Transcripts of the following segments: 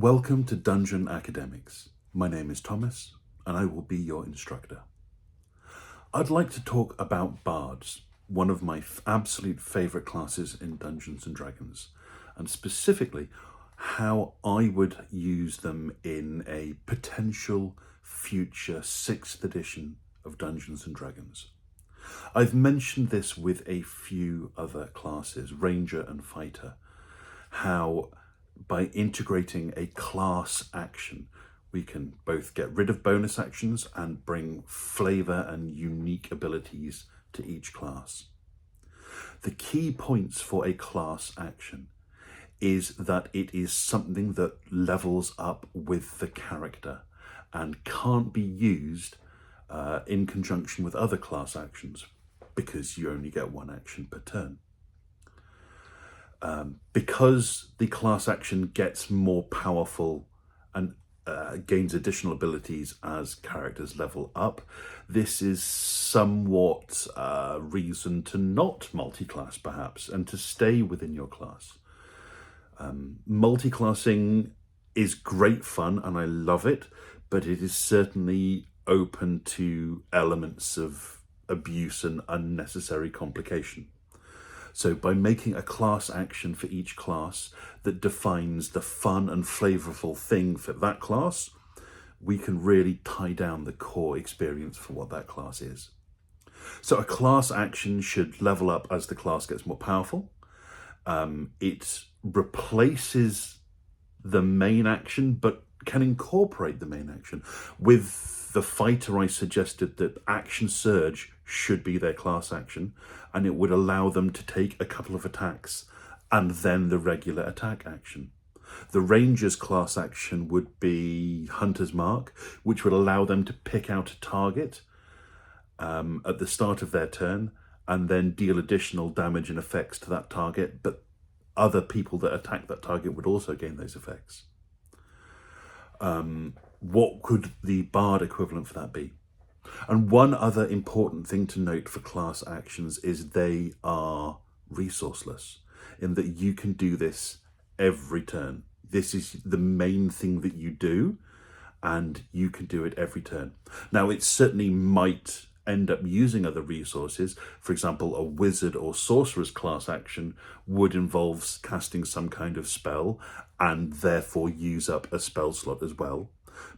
Welcome to Dungeon Academics. My name is Thomas, and I will be your instructor. I'd like to talk about Bards, one of my absolute favourite classes in Dungeons and Dragons, and specifically how I would use them in a potential future 6th edition of Dungeons and Dragons. I've mentioned this with a few other classes, Ranger and Fighter, how by integrating a class action, we can both get rid of bonus actions and bring flavour and unique abilities to each class. The key points for a class action is that it is something that levels up with the character and can't be used in conjunction with other class actions because you only get one action per turn. Because the class action gets more powerful and gains additional abilities as characters level up, this is somewhat reason to not multi-class perhaps and to stay within your class. Multi-classing is great fun and I love it, but it is certainly open to elements of abuse and unnecessary complication. So by making a class action for each class that defines the fun and flavourful thing for that class, we can really tie down the core experience for what that class is. So a class action should level up as the class gets more powerful. It replaces the main action, but can incorporate the main action. With the Fighter, I suggested that Action Surge should be their class action, and it would allow them to take a couple of attacks and then the regular attack action. The Ranger's class action would be Hunter's Mark, which would allow them to pick out a target at the start of their turn and then deal additional damage and effects to that target, but other people that attack that target would also gain those effects. What could the Bard equivalent for that be? And one other important thing to note for class actions is they are resourceless, in that you can do this every turn. This is the main thing that you do, and you can do it every turn. Now, it certainly might end up using other resources. For example, a wizard or sorcerer's class action would involve casting some kind of spell and therefore use up a spell slot as well.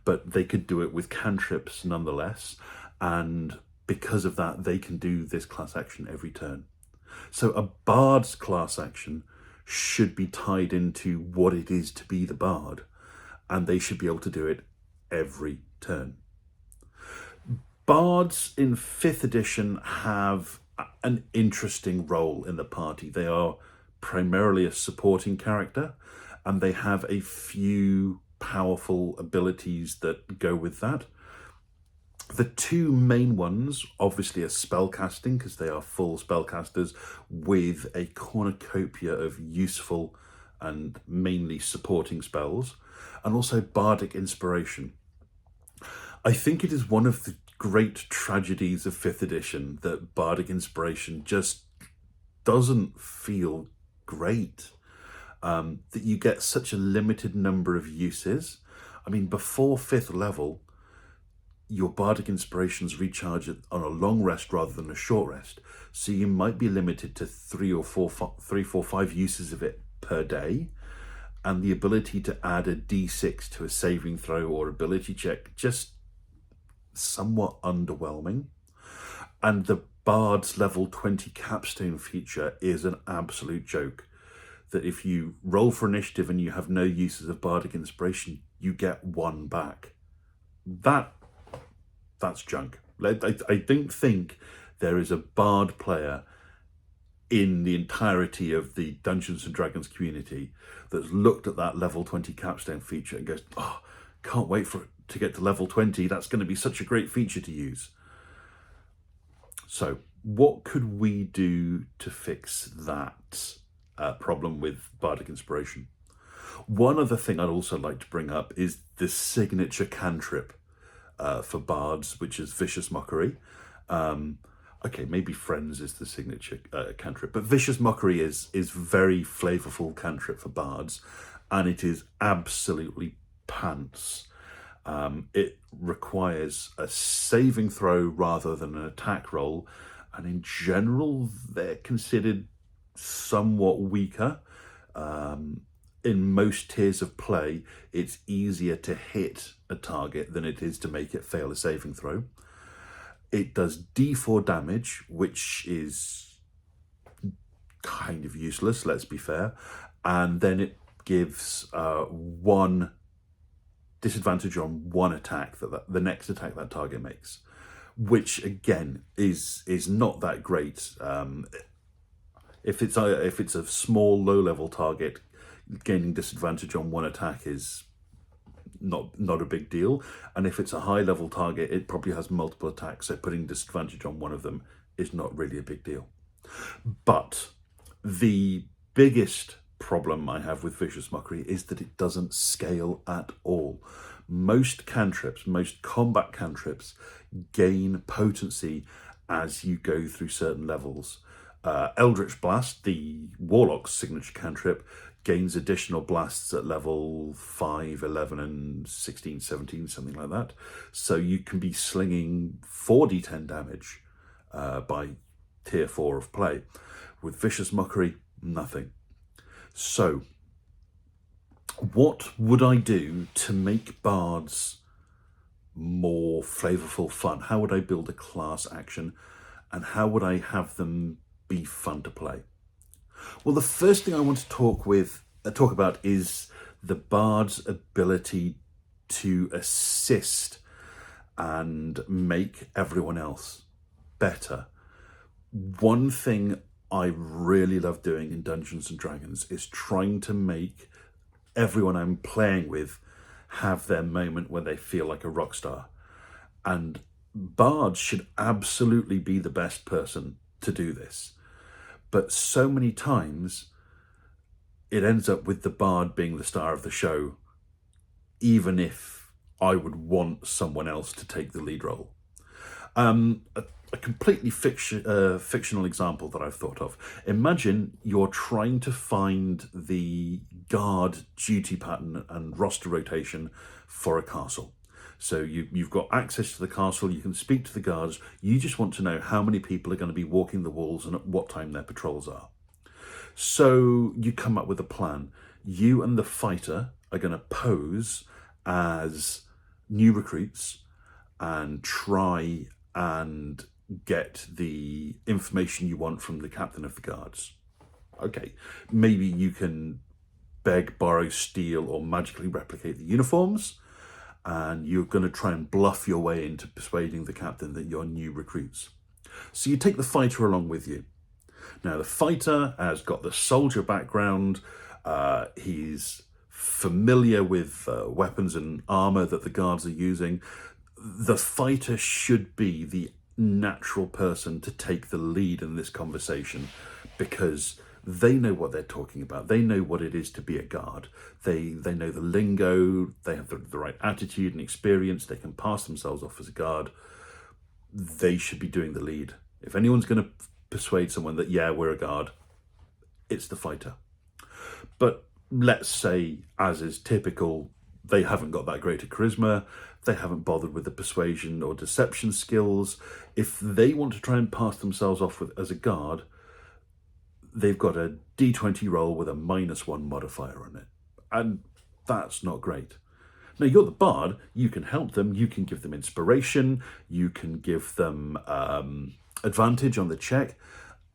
But they could do it with cantrips nonetheless, and because of that, they can do this class action every turn. So a Bard's class action should be tied into what it is to be the Bard, and they should be able to do it every turn. Bards in 5th edition have an interesting role in the party. They are primarily a supporting character, and they have a few powerful abilities that go with that. The two main ones obviously are spellcasting, because they are full spellcasters with a cornucopia of useful and mainly supporting spells, and also bardic inspiration. I think it is one of the great tragedies of 5th edition that bardic inspiration just doesn't feel great. That you get such a limited number of uses. I mean, before 5th level, your bardic inspirations recharge on a long rest rather than a short rest. So you might be limited to 3, 4, 5 uses of it per day. And the ability to add a D6 to a saving throw or ability check, just somewhat underwhelming. And the Bard's level 20 capstone feature is an absolute joke. That if you roll for initiative and you have no uses of bardic inspiration, you get 1 back. That's junk. I don't think there is a Bard player in the entirety of the Dungeons and Dragons community that's looked at that level 20 capstone feature and goes, oh, can't wait for it to get to level 20. That's going to be such a great feature to use. So what could we do to fix that problem with bardic inspiration? One other thing I'd also like to bring up is the signature cantrip for bards, which is Vicious Mockery. Okay, maybe Friends is the signature cantrip, but Vicious Mockery is very flavorful cantrip for bards, and it is absolutely pants. It requires a saving throw rather than an attack roll, and in general, they're considered somewhat weaker. In most tiers of play, it's easier to hit a target than it is to make it fail a saving throw. It does D4 damage, which is kind of useless, let's be fair. And then it gives one disadvantage on one attack the next attack that target makes, which again is not that great. If it's a small low level target, gaining disadvantage on one attack is not a big deal, and if it's a high level target, it probably has multiple attacks, so putting disadvantage on one of them is not really a big deal. But the biggest problem I have with Vicious Mockery is that it doesn't scale at all. Most cantrips, most combat cantrips, gain potency as you go through certain levels. Eldritch Blast, the Warlock's signature cantrip, gains additional blasts at level 5, 11, and 16, 17, something like that. So you can be slinging 4d10 damage by tier 4 of play. With Vicious Mockery, nothing. So, what would I do to make Bards more flavourful fun? How would I build a class action? And how would I have them be fun to play? Well, the first thing I want to talk about is the Bard's ability to assist and make everyone else better. One thing I really love doing in Dungeons and Dragons is trying to make everyone I'm playing with have their moment when they feel like a rock star. And Bards should absolutely be the best person to do this. But so many times it ends up with the Bard being the star of the show, even if I would want someone else to take the lead role. A completely fictional example that I've thought of. Imagine you're trying to find the guard duty pattern and roster rotation for a castle. So you've got access to the castle, you can speak to the guards, you just want to know how many people are going to be walking the walls and at what time their patrols are. So you come up with a plan. You and the fighter are going to pose as new recruits and try and get the information you want from the captain of the guards. Okay, maybe you can beg, borrow, steal, or magically replicate the uniforms, and you're going to try and bluff your way into persuading the captain that you're new recruits. So you take the fighter along with you. Now, the fighter has got the soldier background. He's familiar with weapons and armor that the guards are using. The fighter should be the natural person to take the lead in this conversation because they know what they're talking about. They know what it is to be a guard. They know the lingo. They have the right attitude and experience. They can pass themselves off as a guard. They should be doing the lead. If anyone's going to persuade someone that, yeah, we're a guard, it's the fighter. But let's say, as is typical, they haven't got that great a charisma. They haven't bothered with the persuasion or deception skills. If they want to try and pass themselves off as a guard, they've got a D20 roll with a -1 modifier on it. And that's not great. Now, you're the bard, you can help them, you can give them inspiration, you can give them advantage on the check,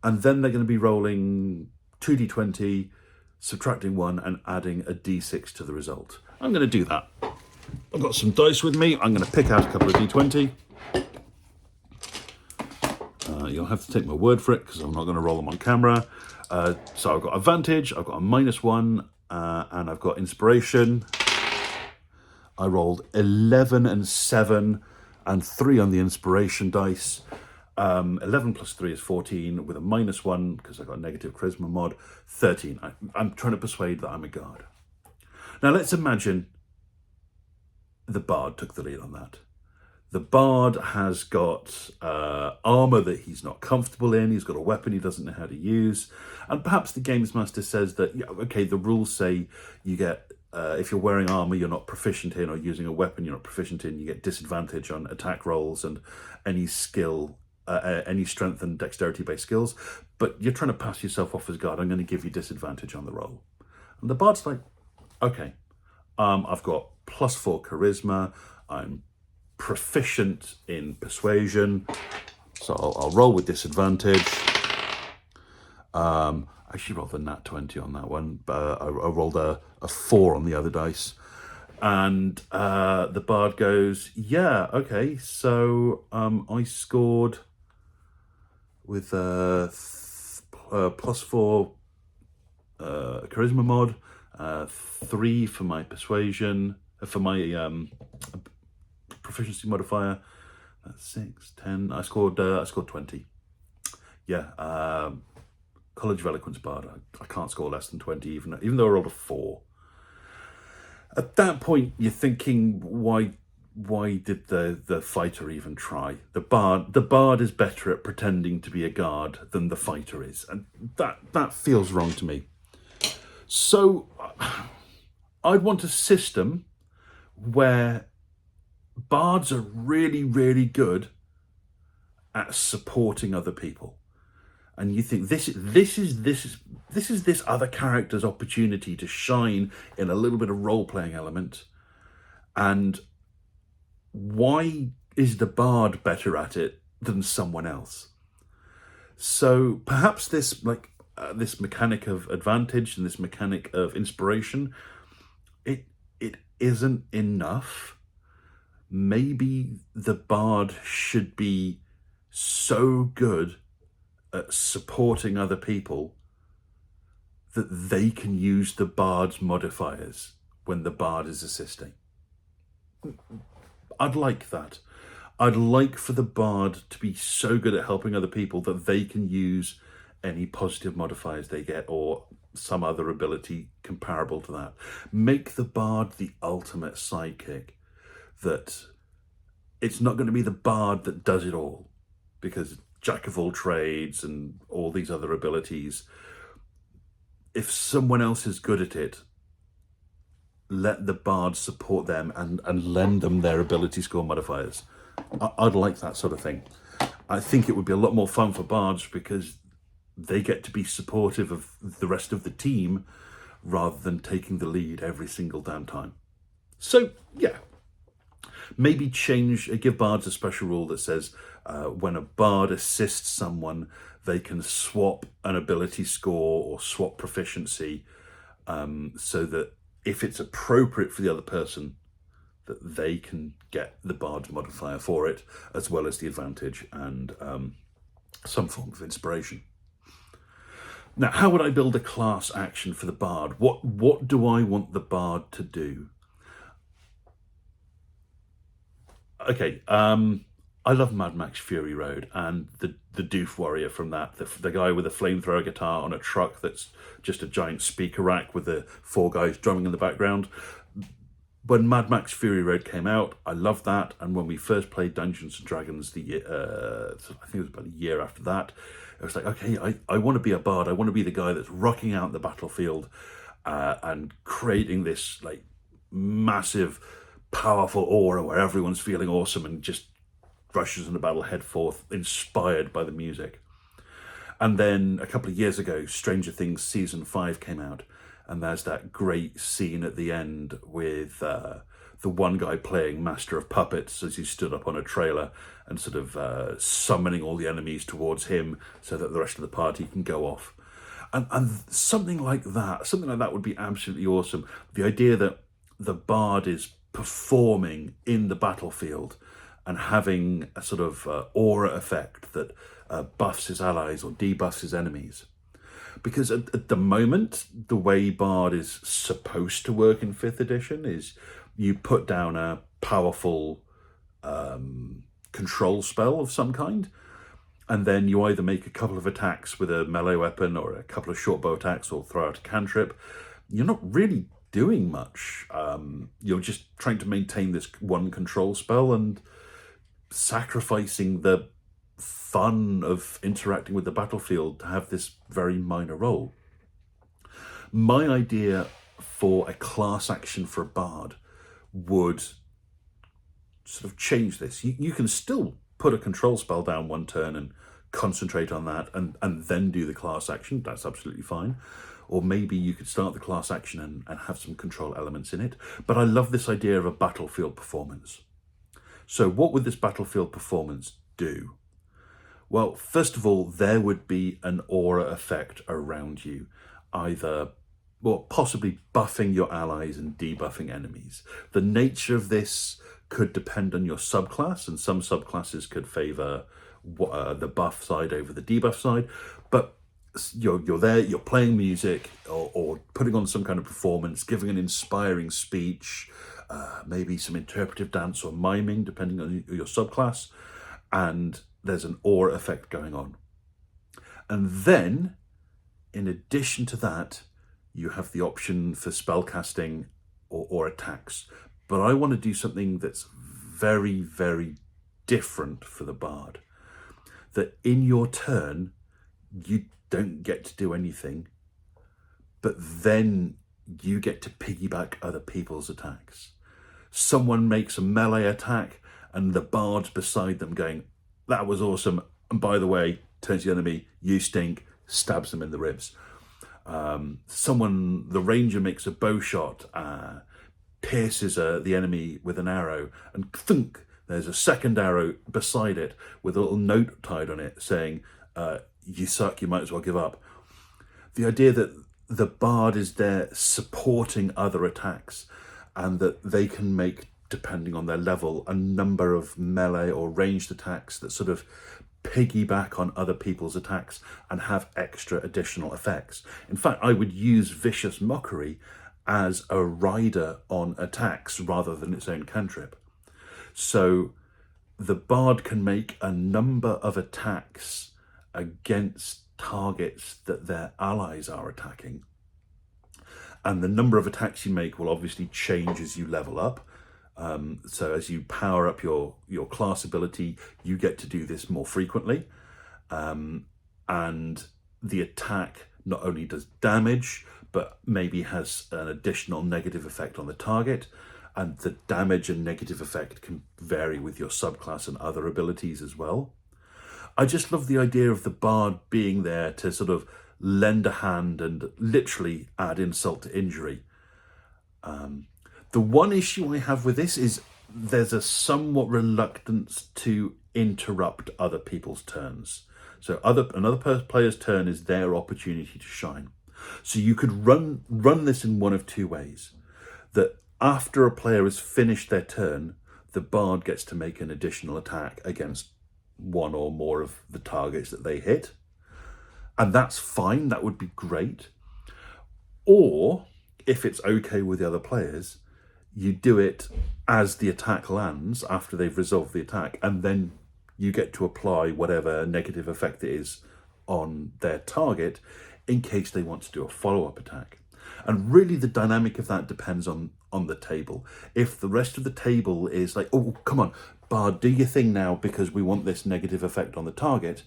and then they're going to be rolling 2d20, subtracting 1, and adding a d6 to the result. I'm going to do that. I've got some dice with me. I'm going to pick out a couple of d20. You'll have to take my word for it because I'm not going to roll them on camera. So I've got advantage, I've got a -1, and I've got inspiration. I rolled 11 and 7 and 3 on the inspiration dice. 11 plus 3 is 14 with a -1 because I've got a negative charisma mod. 13. I'm trying to persuade that I'm a guard. Now let's imagine the bard took the lead on that. The bard has got armor that he's not comfortable in. He's got a weapon he doesn't know how to use. And perhaps the games master says that, yeah, okay, the rules say you get if you're wearing armor you're not proficient in, or using a weapon you're not proficient in, you get disadvantage on attack rolls and any skill, any strength and dexterity based skills. But you're trying to pass yourself off as guard. I'm going to give you disadvantage on the roll. And the bard's like, okay, I've got +4 charisma. I'm proficient in persuasion, so I'll roll with disadvantage. I actually rolled a nat 20 on that one, but I rolled a 4 on the other dice. And the bard goes, yeah, okay, so I scored with +4 charisma mod, 3 for my persuasion, for my proficiency modifier. That's 6, 10. I scored 20. Yeah, College of Eloquence bard. I can't score less than 20, even though I rolled a 4. At that point, you're thinking, why did the fighter even try? The bard is better at pretending to be a guard than the fighter is, and that feels wrong to me. So I'd want a system where bards are really, really good at supporting other people. And you think this is this other character's opportunity to shine in a little bit of role-playing element. And why is the bard better at it than someone else? So perhaps this this mechanic of advantage and this mechanic of inspiration, it isn't enough. Maybe the bard should be so good at supporting other people that they can use the bard's modifiers when the bard is assisting. I'd like that. I'd like for the bard to be so good at helping other people that they can use any positive modifiers they get or some other ability comparable to that. Make the bard the ultimate sidekick, that it's not going to be the bard that does it all, because jack of all trades and all these other abilities, if someone else is good at it, let the bard support them and lend them their ability score modifiers. I'd like that sort of thing. I think it would be a lot more fun for bards because they get to be supportive of the rest of the team rather than taking the lead every single damn time. So yeah, maybe give bards a special rule that says when a bard assists someone, they can swap an ability score or swap proficiency, so that if it's appropriate for the other person, that they can get the bard's modifier for it, as well as the advantage and some form of inspiration. Now, how would I build a class action for the bard? What do I want the bard to do? Okay, I love Mad Max Fury Road and the Doof Warrior from that, the guy with a flamethrower guitar on a truck that's just a giant speaker rack with the 4 guys drumming in the background. When Mad Max Fury Road came out, I loved that. And when we first played Dungeons and Dragons, I think it was about a year after that, it was like, okay, I want to be a bard. I want to be the guy that's rocking out the battlefield and creating this like massive, powerful aura where everyone's feeling awesome and just rushes into battle head forth, inspired by the music. And then a couple of years ago, Stranger Things Season 5 came out, and there's that great scene at the end with the one guy playing Master of Puppets as he stood up on a trailer and sort of summoning all the enemies towards him so that the rest of the party can go off. And something like that would be absolutely awesome. The idea that the bard is performing in the battlefield and having a sort of aura effect that buffs his allies or debuffs his enemies. Because at the moment, the way bard is supposed to work in 5th edition is you put down a powerful control spell of some kind, and then you either make a couple of attacks with a melee weapon or a couple of short bow attacks or throw out a cantrip. You're not really doing much. You're just trying to maintain this one control spell and sacrificing the fun of interacting with the battlefield to have this very minor role. My idea for a class action for a bard would sort of change this. You can still put a control spell down one turn and concentrate on that and then do the class action. That's absolutely fine. Or maybe you could start the class action and have some control elements in it. But I love this idea of a battlefield performance. So what would this battlefield performance do? Well, first of all, there would be an aura effect around you, either, well, possibly buffing your allies and debuffing enemies. The nature of this could depend on your subclass, and some subclasses could favor the buff side over the debuff side, but you're there, you're playing music or putting on some kind of performance, giving an inspiring speech, maybe some interpretive dance or miming, depending on your subclass, and there's an aura effect going on. And then, in addition to that, you have the option for spellcasting or attacks. But I want to do something that's very, very different for the bard. That in your turn, you don't get to do anything, but then you get to piggyback other people's attacks. Someone makes a melee attack and the bard's beside them going, that was awesome. And by the way, turns to the enemy, you stink, stabs them in the ribs. The ranger makes a bow shot, pierces the enemy with an arrow, and thunk, there's a second arrow beside it with a little note tied on it saying, you suck, you might as well give up. The idea that the bard is there supporting other attacks and that they can make, depending on their level, a number of melee or ranged attacks that sort of piggyback on other people's attacks and have extra additional effects. In fact, I would use Vicious Mockery as a rider on attacks rather than its own cantrip. So the bard can make a number of attacks against targets that their allies are attacking. And the number of attacks you make will obviously change as you level up. So as you power up your class ability, you get to do this more frequently. And the attack not only does damage, but maybe has an additional negative effect on the target. And the damage and negative effect can vary with your subclass and other abilities as well. I just love the idea of the bard being there to sort of lend a hand and literally add insult to injury. The one issue I have with this is there's a somewhat reluctance to interrupt other people's turns. So another player's turn is their opportunity to shine. So you could run this in one of two ways. That after a player has finished their turn, the bard gets to make an additional attack against one or more of the targets that they hit. And that's fine, that would be great. Or, if it's okay with the other players, you do it as the attack lands, after they've resolved the attack, and then you get to apply whatever negative effect it is on their target in case they want to do a follow-up attack. And really the dynamic of that depends on the table. If the rest of the table is like, oh, come on, bard, do your thing now because we want this negative effect on the target,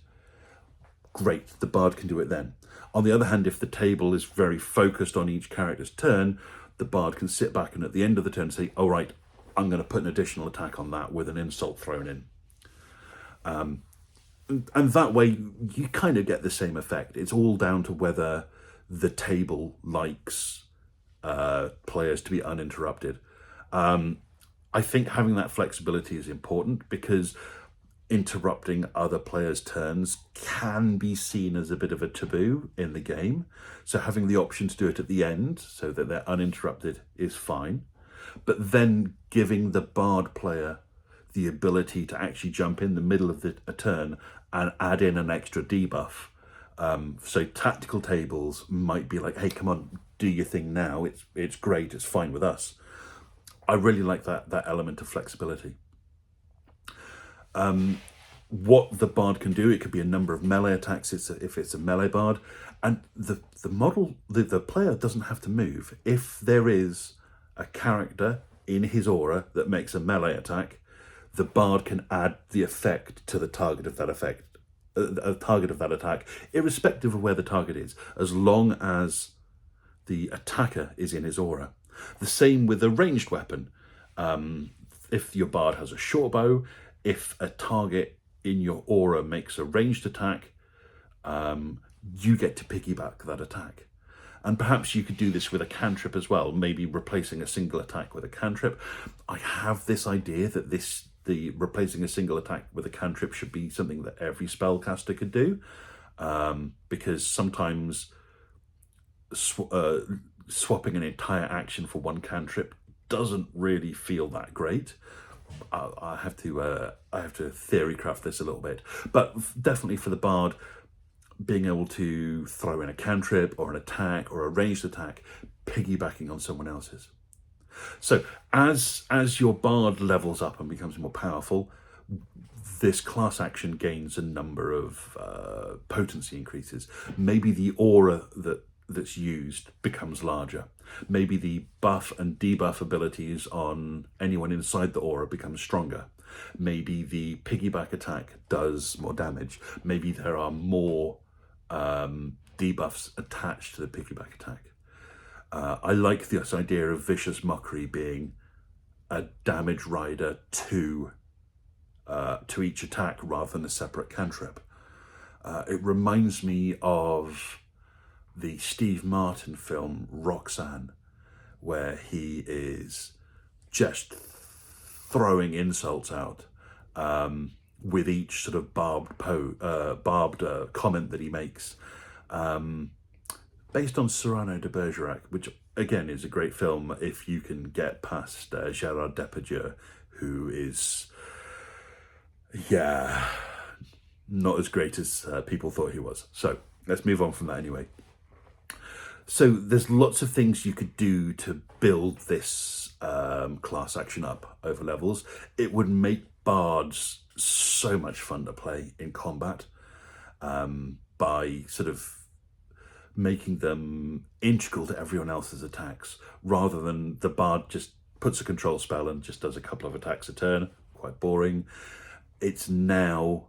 great, the bard can do it then. On the other hand, if the table is very focused on each character's turn, the bard can sit back and at the end of the turn say, all right, I'm going to put an additional attack on that with an insult thrown in. And that way you kind of get the same effect. It's all down to whether the table likes players to be uninterrupted. I think having that flexibility is important because interrupting other players' turns can be seen as a bit of a taboo in the game. So having the option to do it at the end so that they're uninterrupted is fine. But then giving the bard player the ability to actually jump in the middle of a turn and add in an extra debuff. So tactical tables might be like, hey, come on, do your thing now. It's great, it's fine with us. I really like that element of flexibility. What the bard can do, it could be a number of melee attacks if it's a melee bard, and the player doesn't have to move. If there is a character in his aura that makes a melee attack, the bard can add the effect to the target of that attack, irrespective of where the target is, as long as the attacker is in his aura. The same with a ranged weapon. If your bard has a short bow, if a target in your aura makes a ranged attack, you get to piggyback that attack. And perhaps you could do this with a cantrip as well, maybe replacing a single attack with a cantrip. I have this idea that the replacing a single attack with a cantrip should be something that every spellcaster could do, because sometimes swapping an entire action for one cantrip doesn't really feel that great. I have to theory craft this a little bit, but definitely for the bard, being able to throw in a cantrip or an attack or a ranged attack, piggybacking on someone else's. So as your bard levels up and becomes more powerful, this class action gains a number of potency increases. Maybe the aura that's used becomes larger. Maybe the buff and debuff abilities on anyone inside the aura becomes stronger. Maybe the piggyback attack does more damage. Maybe there are more debuffs attached to the piggyback attack. I like this idea of Vicious Mockery being a damage rider to each attack rather than a separate cantrip. It reminds me of the Steve Martin film Roxanne, where he is just throwing insults out with each sort of barbed comment that he makes, based on Cyrano de Bergerac, which again is a great film if you can get past Gérard Depardieu, who is, not as great as people thought he was. So let's move on from that anyway. So there's lots of things you could do to build this class action up over levels. It would make bards so much fun to play in combat, by sort of making them integral to everyone else's attacks, rather than the bard just puts a control spell and just does a couple of attacks a turn. Quite boring. It's now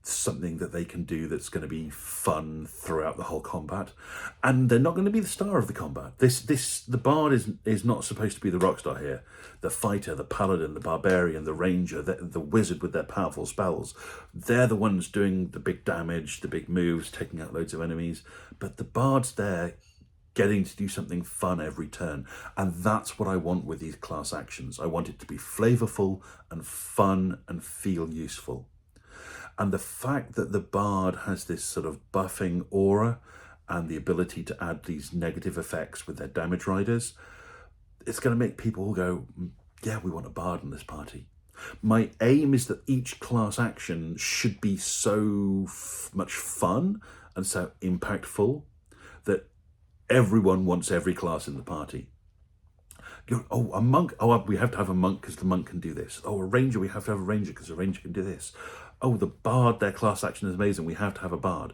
something that they can do that's going to be fun throughout the whole combat, and they're not going to be the star of the combat. The bard is not supposed to be the rock star here. The fighter, the paladin, the barbarian, the ranger, the wizard with their powerful spells, they're the ones doing the big damage, the big moves, taking out loads of enemies. But the bard's there getting to do something fun every turn, and that's what I want with these class actions. I want it to be flavorful and fun and feel useful. And the fact that the bard has this sort of buffing aura and the ability to add these negative effects with their damage riders, it's going to make people go, yeah, we want a bard in this party. My aim is that each class action should be so much fun and so impactful that everyone wants every class in the party. A monk, we have to have a monk because the monk can do this. A ranger, we have to have a ranger because the ranger can do this. The bard, their class action is amazing, we have to have a bard.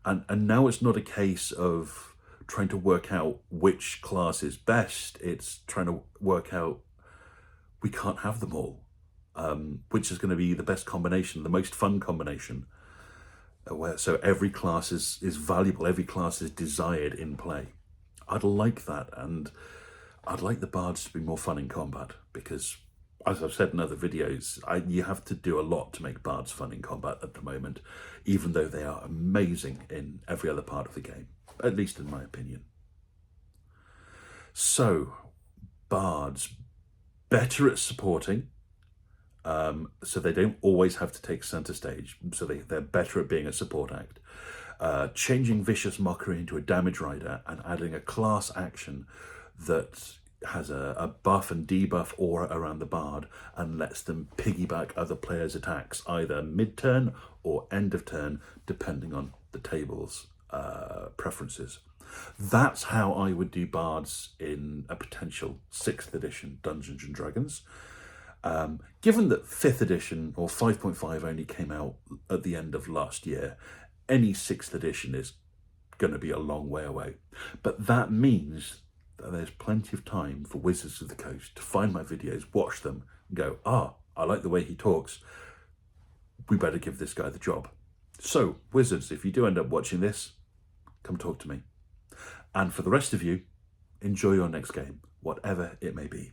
And now it's not a case of trying to work out which class is best, it's trying to work out we can't have them all, which is going to be the best combination, the most fun combination. So every class is valuable, every class is desired in play. I'd like that, and I'd like the bards to be more fun in combat, because, as I've said in other videos, you have to do a lot to make bards fun in combat at the moment, even though they are amazing in every other part of the game, at least in my opinion. So, bards, better at supporting, so they don't always have to take center stage, so they're better at being a support act. Changing Vicious Mockery into a damage rider and adding a class action that has a buff and debuff aura around the bard and lets them piggyback other players' attacks, either mid-turn or end of turn, depending on the table's preferences. That's how I would do bards in a potential 6th edition Dungeons and Dragons. Given that 5th edition or 5.5 only came out at the end of last year, any 6th edition is going to be a long way away. But that means that there's plenty of time for Wizards of the Coast to find my videos, watch them, and go, I like the way he talks. We better give this guy the job. So, Wizards, if you do end up watching this, come talk to me. And for the rest of you, enjoy your next game, whatever it may be.